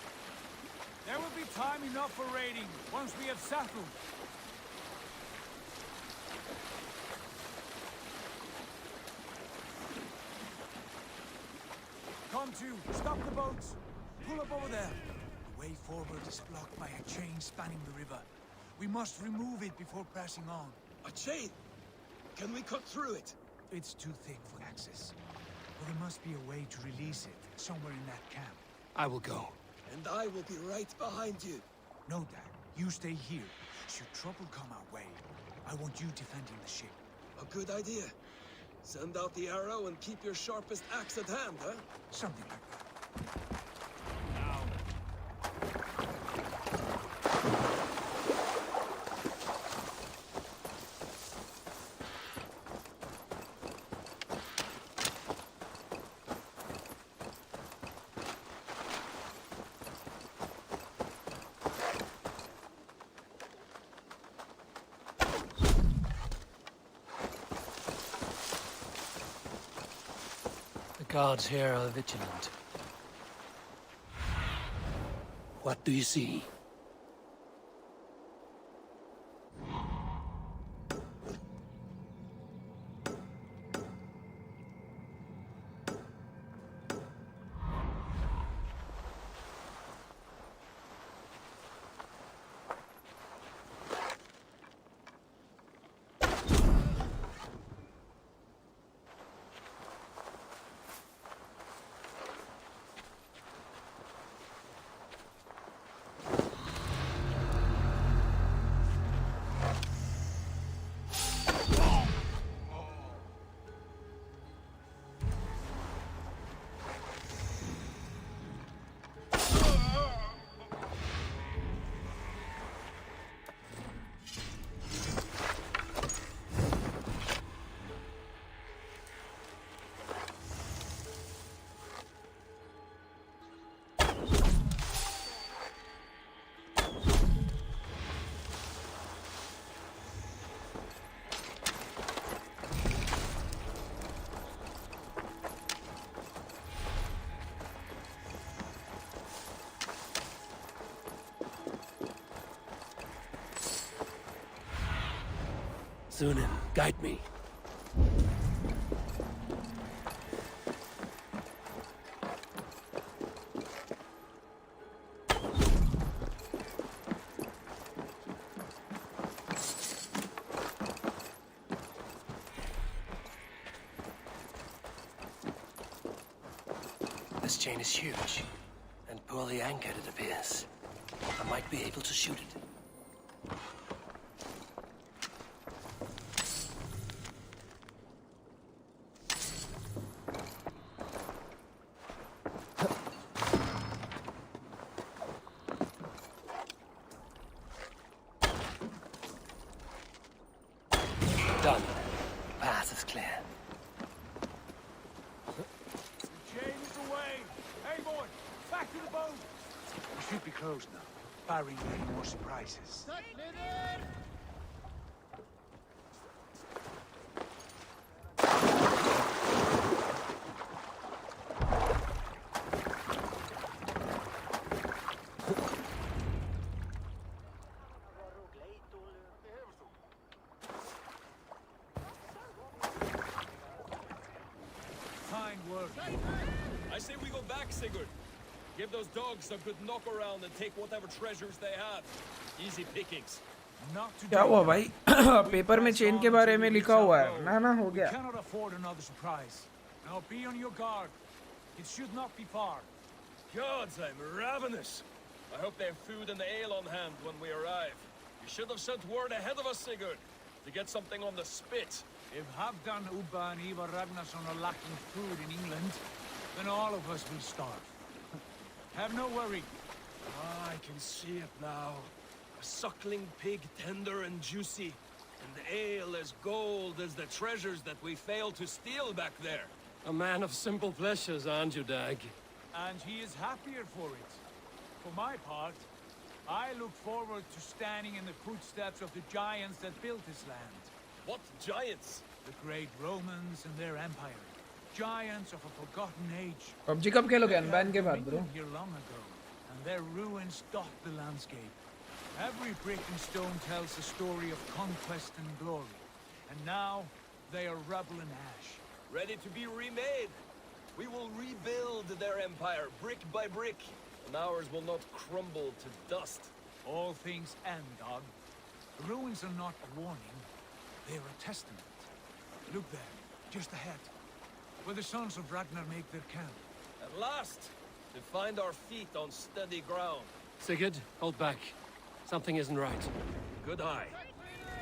There will be time enough for raiding, once we have settled. Come to, stop the boats. Pull up over there. The way forward is blocked by a chain spanning the river. We must remove it before pressing on. A chain? Can we cut through it? It's too thick for access. But there must be a way to release it, somewhere in that camp. I will go. And I will be right behind you. No, Dad. You stay here. Should trouble come our way, I want you defending the ship. A good idea. Send out the arrow and keep your sharpest axe at hand, huh? Something like that. The guards here are vigilant. What do you see? Sunan, guide me. This chain is huge, and poorly anchored, it appears. I might be able to shoot it. We should be close now, barring any more surprises. Fine work. I say we go back, Sigurd. Give those dogs a good knock around and take whatever treasures they have. Easy pickings. क्या हुआ भाई? Paper में chain के बारे में लिखा हुआ है ना ना हो गया. Cannot afford another surprise. Now be on your guard. It should not be far. Gods, I'm ravenous. I hope they have food and ale on hand when we arrive. You should have sent word ahead of us, Sigurd, to get something on the spit. If Halfdan, Ubba and Ivar Ragnarsson are lacking food in England, then all of us will starve. Have no worry. Ah, I can see it now. A suckling pig, tender and juicy. And the ale as gold as the treasures that we failed to steal back there. A man of simple pleasures, aren't you, Dag? And he is happier for it. For my part, I look forward to standing in the footsteps of the giants that built this land. What giants? The great Romans and their empire. Giants of a forgotten age. PUBG कब खेलोगे unban के बाद bro? Here long ago, and their ruins dot the landscape. Every brick and stone tells a story of conquest and glory. And now, they are rubble and ash. Ready to be remade. We will rebuild their empire brick by brick, and ours will not crumble to dust. All things end, dog. The ruins are not a warning. They are a testament. Look there, just ahead, where the sons of Ragnar make their camp. At last, to find our feet on steady ground. Sigurd, hold back. Something isn't right. Good eye.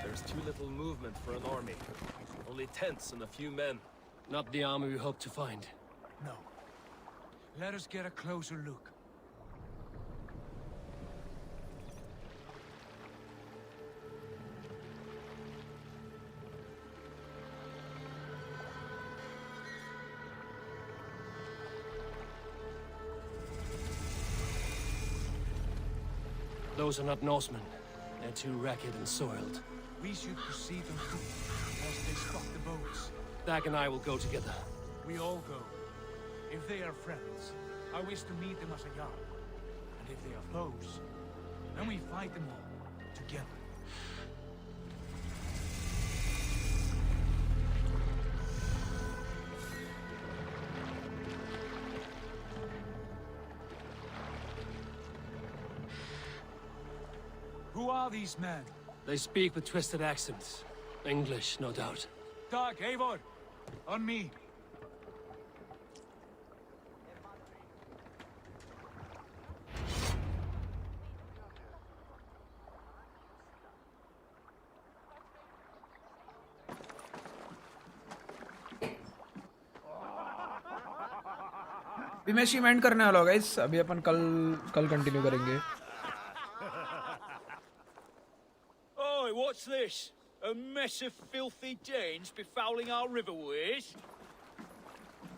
There's too little movement for an army. Only tents and a few men. Not the army we hope to find. No. Let us get a closer look. Those are not Norsemen. They're too ragged and soiled. We should proceed on foot, as they spot the boats. Dag and I will go together. We all go. If they are friends, I wish to meet them as a yard. And if they are foes, then we fight them all, together. Who are these men? They speak with twisted accents. English, no doubt. Dag, Eivor! On me! अभी मैं cement करने वाला होगा इस अभी अपन कल continue करेंगे. Oi, what's this? A mess of filthy Danes befouling our riverways?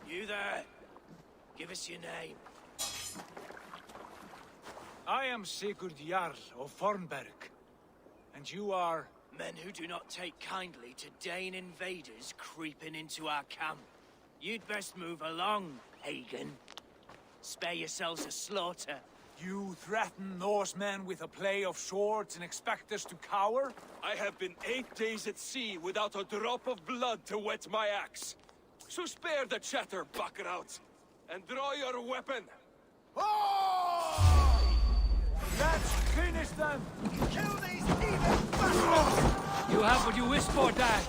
You there? Give us your name. I am Sigurd Jarl of Fornberg. And you are... Men who do not take kindly to Dane invaders creeping into our camp. You'd best move along, Hagen. Spare yourselves a slaughter. You threaten Norsemen with a play of swords and expect us to cower? I have been 8 days at sea without a drop of blood to wet my axe. So spare the chatter, buckerouts, and draw your weapon. Oh! Let's finish them! Kill these heathen bastards! You have what you wish for, Dag!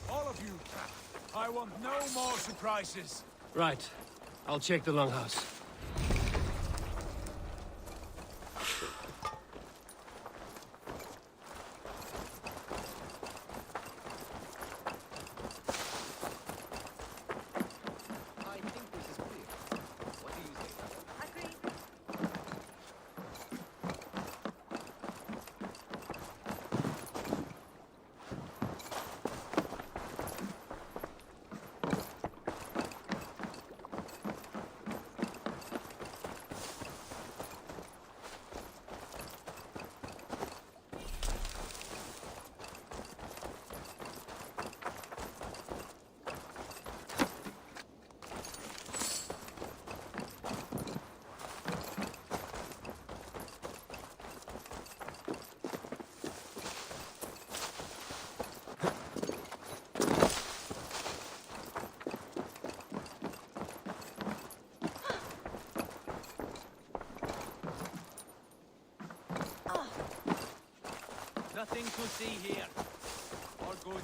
All of you. I want no more surprises. Right. I'll check the longhouse. Nothing to see here. All good.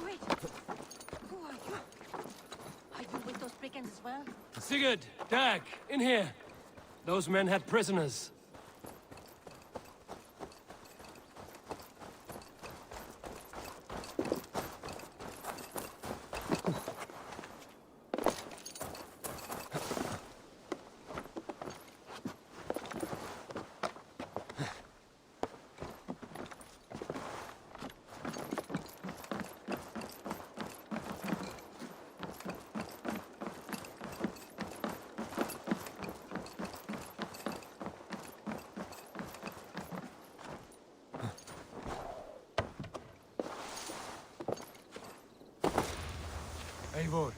Wait. Who are you? Are you with those brigands as well? Sigurd, Dag, in here. Those men had prisoners. Eivor,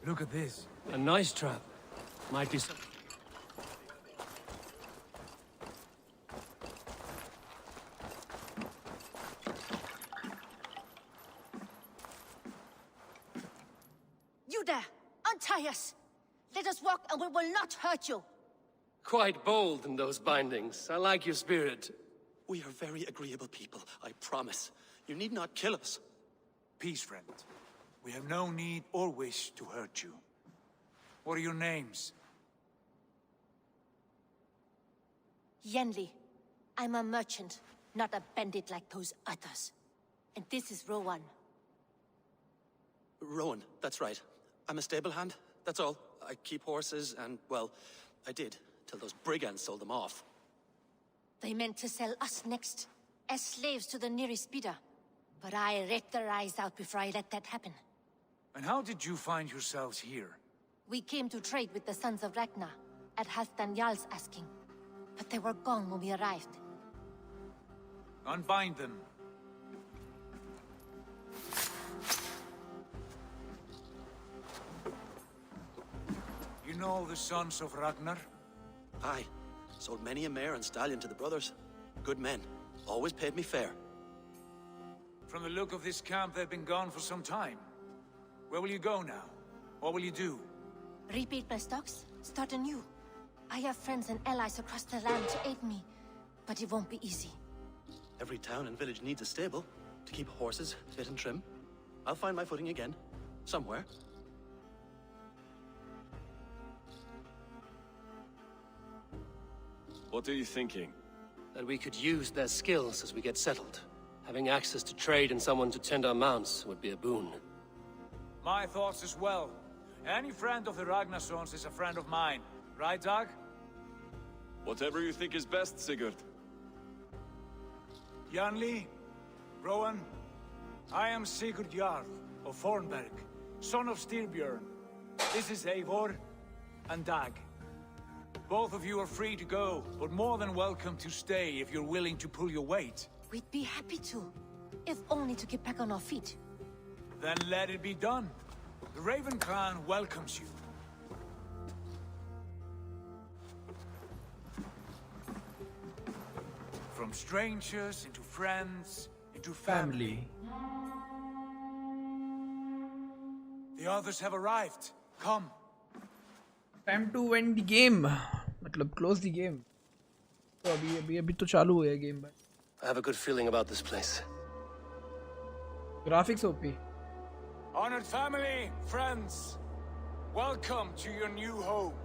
look at this. A nice trap. Might be some... You there! Untie us! Let us walk and we will not hurt you! Quite bold in those bindings. I like your spirit. We are very agreeable people, I promise. You need not kill us. Peace, friend. We have no need or wish to hurt you. What are your names? Yenli. I'm a merchant, not a bandit like those others. And this is Rowan. Rowan, that's right. I'm a stable hand, that's all. I keep horses and, well, I did, till those brigands sold them off. They meant to sell us next, as slaves to the nearest bidder. But I ripped their eyes out before I let that happen. And how did you find yourselves here? We came to trade with the Sons of Ragnar, at Halfdan Jarl's asking. But they were gone when we arrived. Unbind them. You know the Sons of Ragnar? Aye. Sold many a mare and stallion to the brothers. Good men. Always paid me fair. From the look of this camp, they've been gone for some time. Where will you go now? What will you do? Rebuild my stocks, start anew. I have friends and allies across the land to aid me, but it won't be easy. Every town and village needs a stable to keep horses fit and trim. I'll find my footing again. Somewhere. What are you thinking? That we could use their skills as we get settled. Having access to trade and someone to tend our mounts would be a boon. My thoughts as well. Any friend of the Ragnarsons is a friend of mine. Right, Dag? Whatever you think is best, Sigurd. Janli, Rowan, I am Sigurd Jarl of Fornberg, son of Styrbjörn. This is Eivor and Dag. Both of you are free to go, but more than welcome to stay if you're willing to pull your weight. We'd be happy to, if only to get back on our feet. Then let it be done. The Raven clan welcomes you. From strangers into friends, into family. The others have arrived. Come. Time to end the game. मतलब close the game. तो अभी तो चालू हुआ है game भाई. I have a good feeling about this place. Graphics OP. Honored family, friends, welcome to your new home.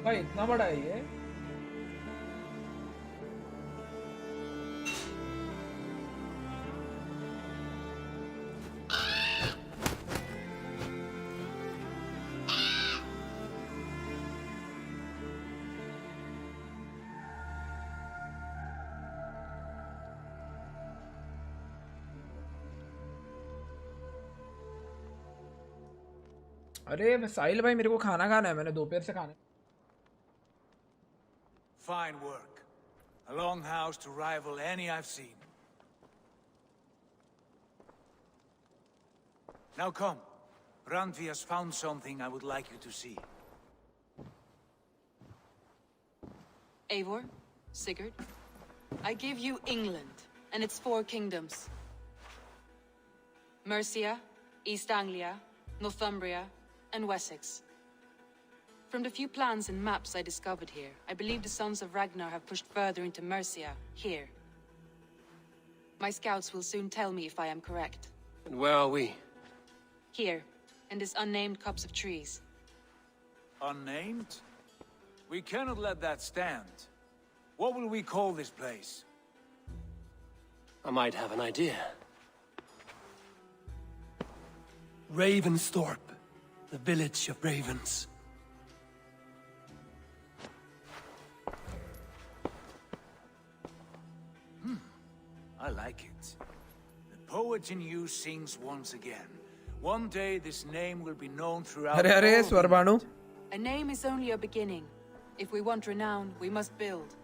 भाई इतना बड़ा है ये. अरे साहिल भाई मेरे को खाना खाना है. मैंने दोपहर से खाना है. Fine work. A longhouse to rival any I've seen. Now come. Randvi has found something I would like you to see. Eivor, Sigurd, I give you England and its 4 kingdoms. Mercia, East Anglia, Northumbria, and Wessex. From the few plans and maps I discovered here, I believe the Sons of Ragnar have pushed further into Mercia, here. My scouts will soon tell me if I am correct. And where are we? Here, in this unnamed copse of trees. Unnamed? We cannot let that stand. What will we call this place? I might have an idea. Ravensthorpe, the village of ravens. I like it. The poet in you sings once again. One day this name will be known throughout अरे अरे स्वरबाणु. A name is only a beginning. If we want renown, we must build,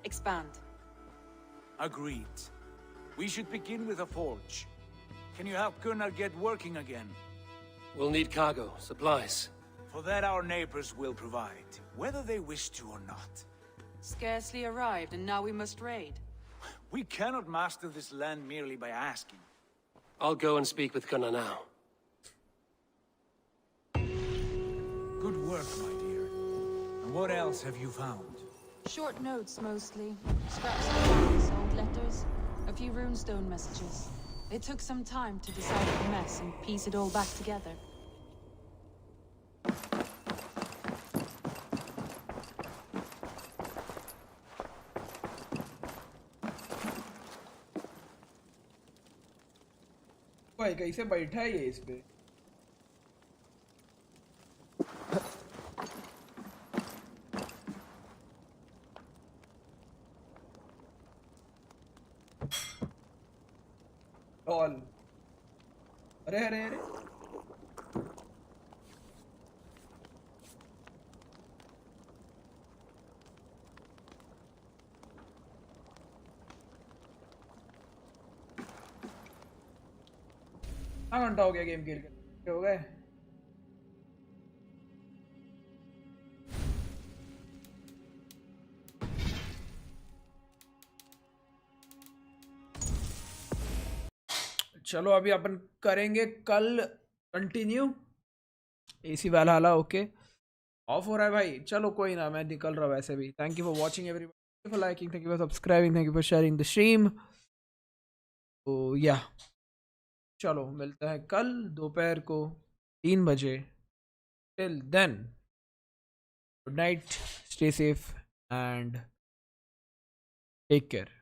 expand. Agreed. We should begin with a forge. Can you help Gunnar get working again? We'll need cargo, supplies. For that our neighbors will provide, whether they wish to or not. Scarcely arrived, and now we must raid. We cannot master this land merely by asking. I'll go and speak with Gunnar now. Good work, my dear. And what else have you found? Short notes, mostly. Scraps of letters, old letters, a few runestone messages. It took some time to decipher the mess and piece it all back together. भाई कैसे बैठा है ये इस पे. All. अरे अरे अरे. हाँ घंटा हो गया गेम खेल के. हो गए. चलो अभी अपन करेंगे कल continue. AC Valhalla okay. Off हो रहा है भाई. चलो कोई ना, मैं निकल रहा हूँ वैसे भी. Thank you for watching everyone, for liking, thank you for subscribing, thank you for sharing the stream. तो या चलो मिलते हैं कल दोपहर को 3 बजे. Till then good night, stay safe and take care.